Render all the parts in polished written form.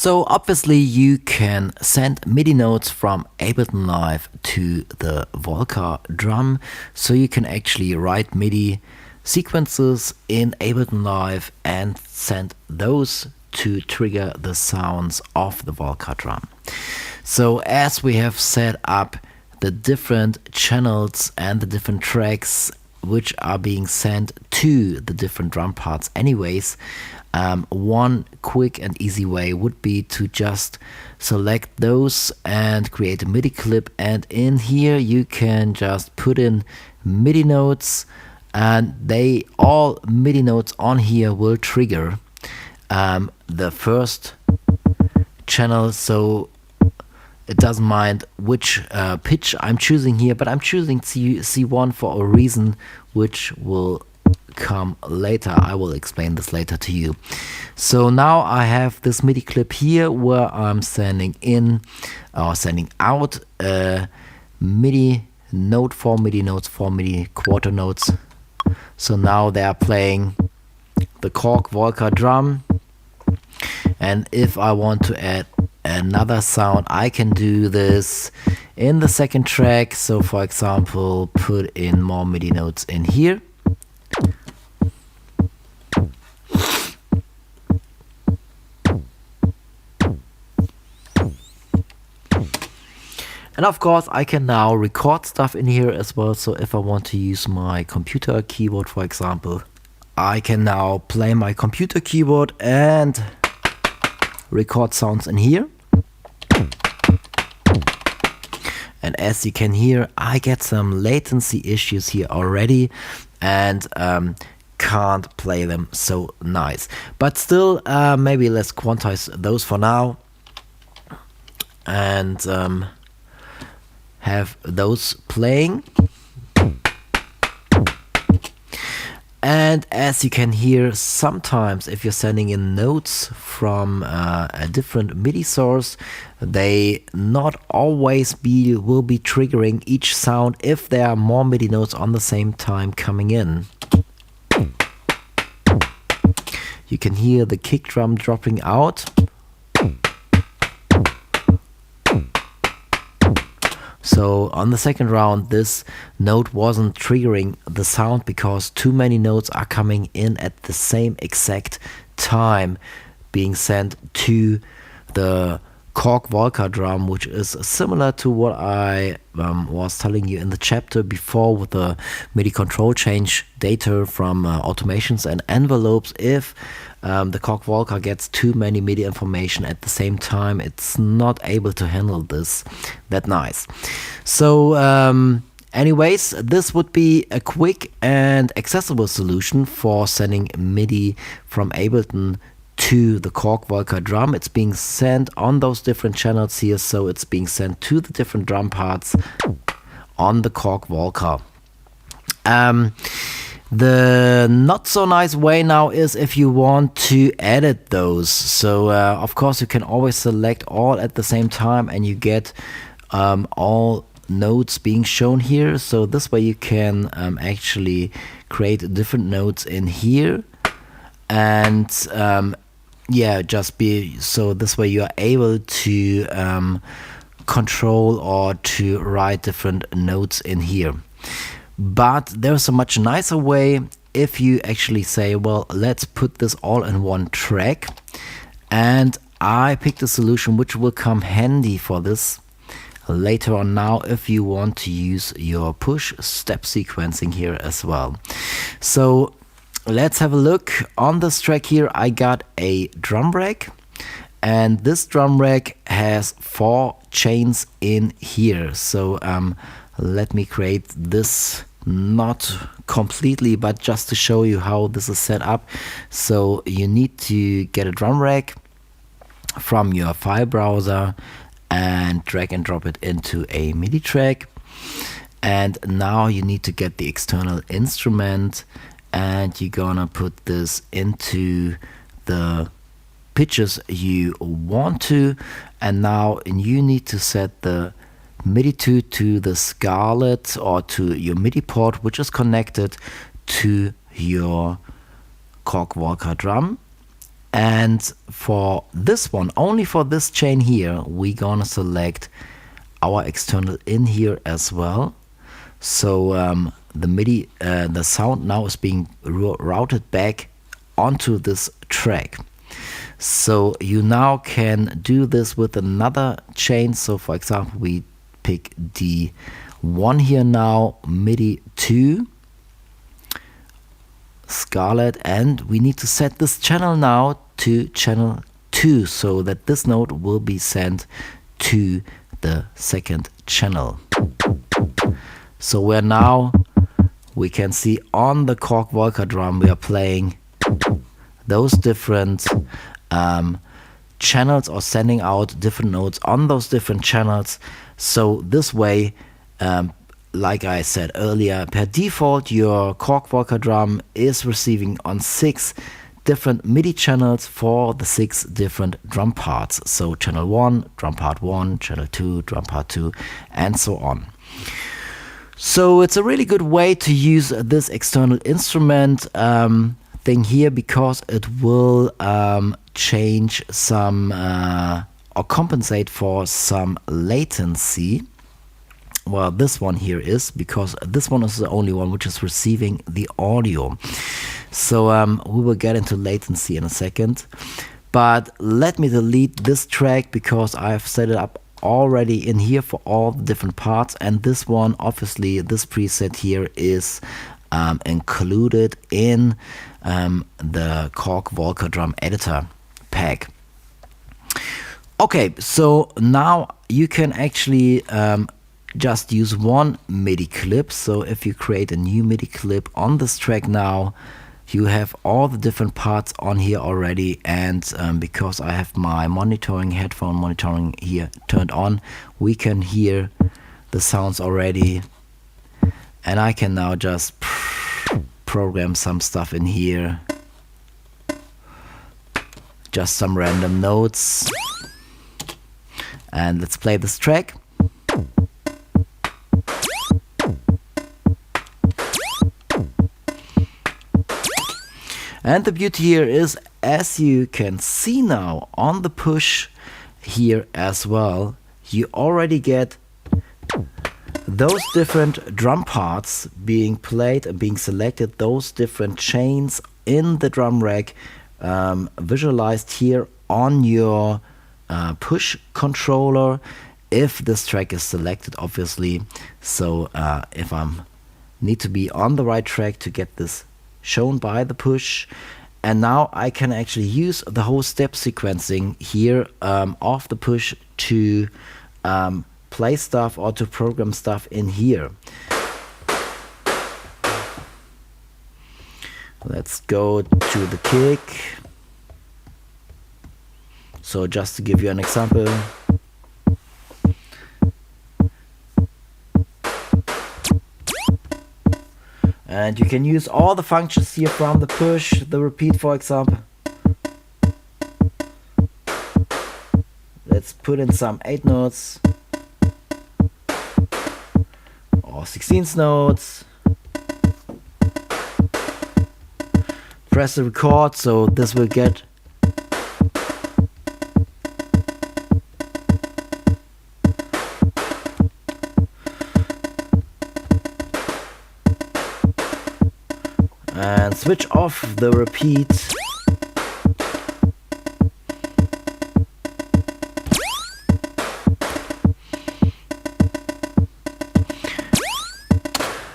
So obviously you can send MIDI notes from Ableton Live to the Volca drum, so you can actually write MIDI sequences in Ableton Live and send those to trigger the sounds of the Volca drum. So as we have set up the different channels and the different tracks which are being sent to the different drum parts anyways, one quick and easy way would be to just select those and create a MIDI clip, and in here you can just put in MIDI notes, and all MIDI notes on here will trigger the first channel. So it doesn't mind which pitch I'm choosing here, but I'm choosing C1 for a reason which will come later. I will explain this later to you. So now I have this MIDI clip here where I'm sending in or sending out MIDI note, 4 MIDI notes, 4 MIDI quarter notes. So now they are playing the Korg Volca drum, and if I want to add another sound, I can do this in the second track. So for example, put in more MIDI notes in here. And of course I can now record stuff in here as well. So if I want to use my computer keyboard, for example, I can now play my computer keyboard and record sounds in here. And as you can hear, I get some latency issues here already, and can't play them so nice. But still, maybe let's quantize those for now and have those playing. And as you can hear, sometimes if you're sending in notes from a different MIDI source, they not always will be triggering each sound if there are more MIDI notes on the same time coming in. You can hear the kick drum dropping out. So on the second round, this note wasn't triggering the sound because too many notes are coming in at the same exact time being sent to the Korg Volca drum, which is similar to what I was telling you in the chapter before with the MIDI control change data from automations and envelopes. If the Korg Volca gets too many MIDI information at the same time, it's not able to handle this that nice. So anyways, this would be a quick and accessible solution for sending MIDI from Ableton to the Korg Volca drum. It's being sent on those different channels here, so it's being sent to the different drum parts on the Korg Volca. The not so nice way now is if you want to edit those. So of course you can always select all at the same time and you get all notes being shown here. So this way you can actually create different notes in here, and yeah, just be so this way you are able to control or to write different notes in here. But there's a much nicer way if you actually say, well, let's put this all in one track. And I picked a solution which will come handy for this later on now if you want to use your push step sequencing here as well. So let's have a look. On this track here, I got a drum rack, and this drum rack has 4 chains in here. So let me create this, not completely, but just to show you how this is set up. So you need to get a drum rack from your file browser and drag and drop it into a MIDI track. And now you need to get the external instrument, and you're gonna put this into the pitches you want to. And now you need to set the MIDI to the Scarlett or to your MIDI port, which is connected to your Korg Volca drum. And for this one, only for this chain here, we're gonna select our external in here as well. So the MIDI, the sound now is being routed back onto this track. So you now can do this with another chain. So for example, we pick D1 here now, MIDI 2, Scarlet, and we need to set this channel now to channel 2 so that this note will be sent to the second channel. So we're now, we can see on the Korg Volca drum, we are playing those different channels, or sending out different notes on those different channels. So this way, like I said earlier, per default your Korg Volca drum is receiving on 6 different MIDI channels for the 6 different drum parts. So channel 1, drum part 1, channel 2, drum part 2, and so on. So it's a really good way to use this external instrument thing here, because it will change some or compensate for some latency. Well, this one here is, because this one is the only one which is receiving the audio. So we will get into latency in a second, but let me delete this track because I've set it up already in here for all the different parts, and this one, obviously this preset here is included in the Korg Volca Drum Editor pack. Okay, so now you can actually just use one MIDI clip. So if you create a new MIDI clip on this track now, you have all the different parts on here already, and because I have my headphone monitoring here turned on, we can hear the sounds already, and I can now just program some stuff in here, just some random notes, and let's play this track. And the beauty here is, as you can see now on the push here as well, you already get those different drum parts being played and being selected, those different chains in the drum rack visualized here on your push controller, if this track is selected, obviously. So if I need to be on the right track to get this shown by the push. And now I can actually use the whole step sequencing here of the push to play stuff or to program stuff in here. Let's go to the kick. So just to give you an example, and you can use all the functions here from the push, the repeat, for example. Let's put in some 8 notes or 16th notes. Press the record, so this will get and switch off the repeat.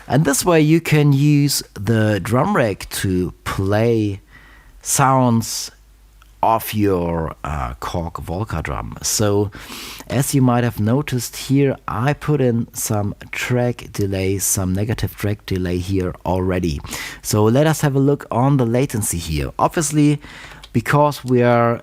And this way you can use the drum rack to play sounds of your Korg Volca drum. So as you might have noticed here, I put in some track delay, some negative track delay here already. So let us have a look on the latency here. Obviously, because we are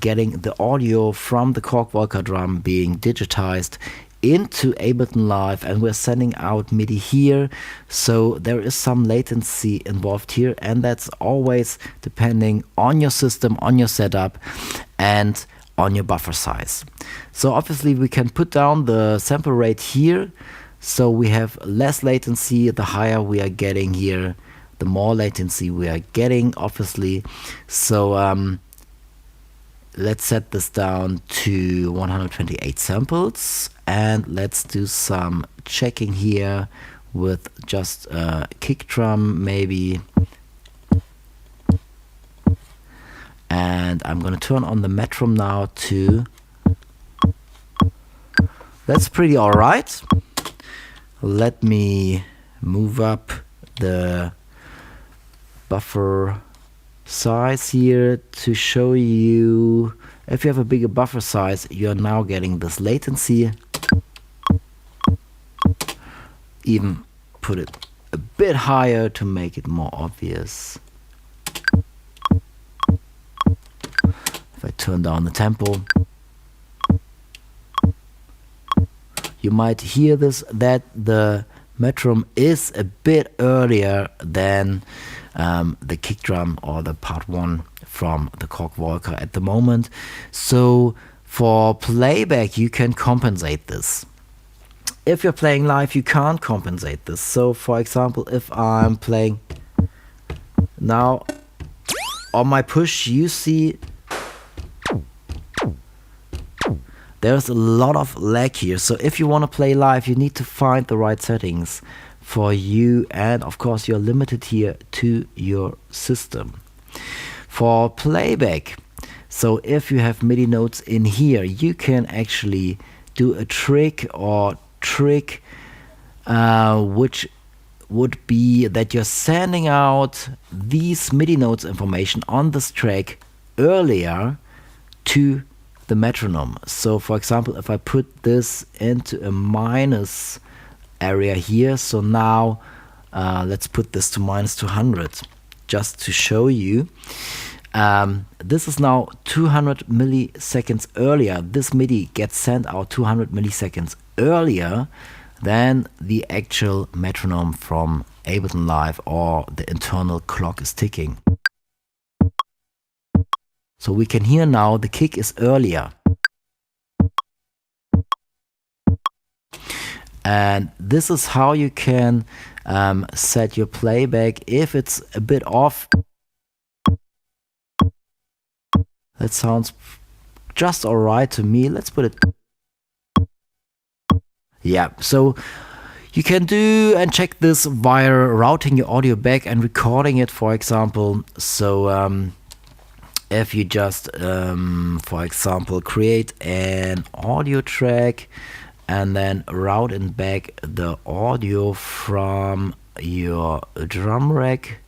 getting the audio from the Korg Volca drum being digitized into Ableton Live, and we're sending out MIDI here, so there is some latency involved here, and that's always depending on your system, on your setup, and on your buffer size. So obviously we can put down the sample rate here, so we have less latency. The higher we are getting here, the more latency we are getting, obviously. So let's set this down to 128 samples, and let's do some checking here with just a kick drum maybe. And I'm gonna turn on the metronome now too. That's pretty alright. Let me move up the buffer size here to show you. If you have a bigger buffer size, you're now getting this latency. Even put it a bit higher to make it more obvious. If I turn down the tempo, you might hear this, that the metronome is a bit earlier than the kick drum or the part 1 from the Korg Volca at the moment. So for playback you can compensate this. If you're playing live, you can't compensate this. So for example, if I'm playing now on my push, you see there's a lot of lag here. So if you want to play live, you need to find the right settings for you, and of course you're limited here to your system. For playback, so if you have MIDI notes in here, you can actually do a trick which would be that you're sending out these MIDI notes information on this track earlier to the metronome. So for example, if I put this into a minus area here, so now let's put this to minus 200 just to show you. This is now 200 milliseconds earlier. This MIDI gets sent out 200 milliseconds earlier than the actual metronome from Ableton Live or the internal clock is ticking. So we can hear now the kick is earlier. And this is how you can set your playback if it's a bit off. That sounds just alright to me. Let's put it. Yeah, so you can do and check this via routing your audio back and recording it, for example. So if you just, for example, create an audio track and then route and back the audio from your drum rack,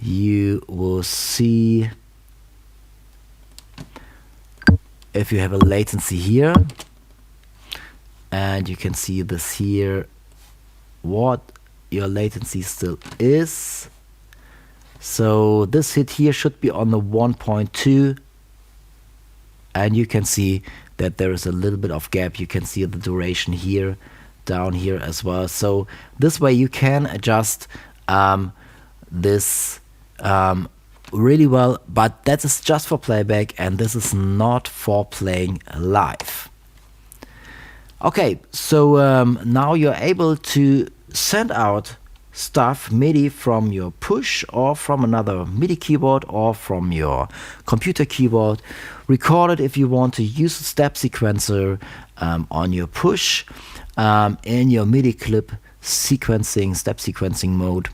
you will see if you have a latency here, and you can see this here, what your latency still is. So this hit here should be on the 1.2, and you can see that there is a little bit of gap. You can see the duration here, down here as well. So this way you can adjust this really well, but that is just for playback, and this is not for playing live. Okay, so now you're able to send out stuff MIDI from your push or from another MIDI keyboard or from your computer keyboard. Record it if you want to use a step sequencer on your push in your MIDI clip sequencing, step sequencing mode,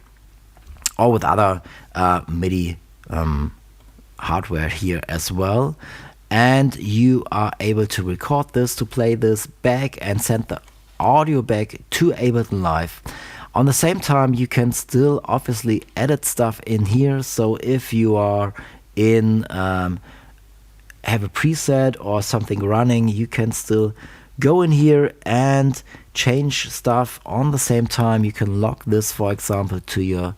or with other MIDI hardware here as well. And you are able to record this, to play this back and send the audio back to Ableton Live. On the same time, you can still obviously edit stuff in here. So if you are in have a preset or something running, you can still go in here and change stuff on the same time. You can lock this, for example, to your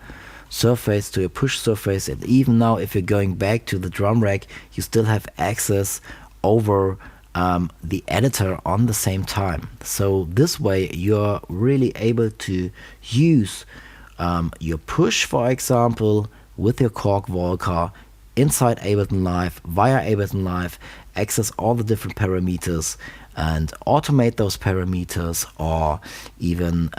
surface, to your push surface, and even now if you're going back to the drum rack, you still have access over the editor on the same time. So this way you're really able to use your push, for example, with your Korg Volca inside Ableton Live, via Ableton Live, access all the different parameters and automate those parameters, or even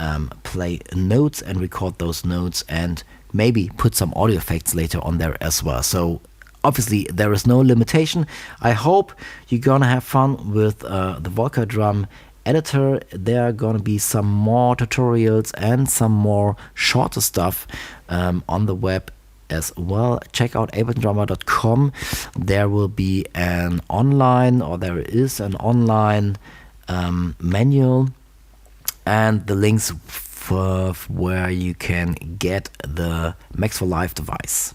play notes and record those notes and maybe put some audio effects later on there as well. So obviously there is no limitation. I hope you're gonna have fun with the Volca Drum Editor. There are gonna be some more tutorials and some more shorter stuff on the web as well. Check out abletondrummer.com. There will be an online, or there is an online manual, and the links for where you can get the Max for Live device.